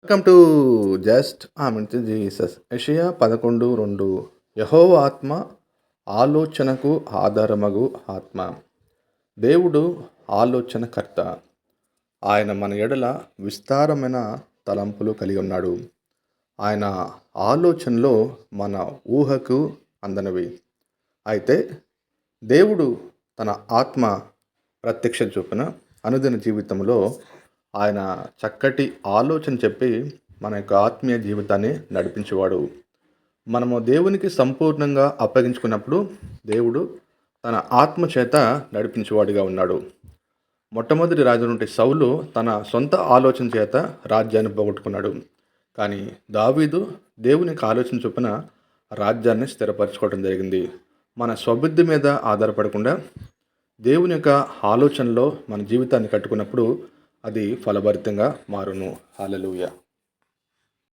Welcome to just Jesus. యెషయా 11:2 యెహోవా ఆత్మ ఆలోచనకు ఆధారమగు ఆత్మ. దేవుడు ఆలోచనకర్త. ఆయన మన ఎడల విస్తారమైన తలంపులు కలిగి ఉన్నాడు. ఆయన ఆలోచనలో మన ఊహకు అందనివి. అయితే దేవుడు తన ఆత్మ ప్రత్యక్ష చొప్పున అనుదిన జీవితంలో ఆయన చక్కటి ఆలోచన చెప్పి మన యొక్క ఆత్మీయ జీవితాన్ని నడిపించేవాడు. మనము దేవునికి సంపూర్ణంగా అప్పగించుకున్నప్పుడు దేవుడు తన ఆత్మ చేత నడిపించేవాడిగా ఉన్నాడు. మొట్టమొదటి రాజు సౌలు తన సొంత ఆలోచన చేత రాజ్యాన్ని పోగొట్టుకున్నాడు. కానీ దావీదు దేవునికి ఆలోచన చొప్పున రాజ్యాన్ని స్థిరపరచుకోవడం జరిగింది. మన స్వబుద్ధి మీద ఆధారపడకుండా దేవుని యొక్క ఆలోచనలో మన జీవితాన్ని కట్టుకున్నప్పుడు అది ఫలభరితంగా మారును. హల్లెలూయా.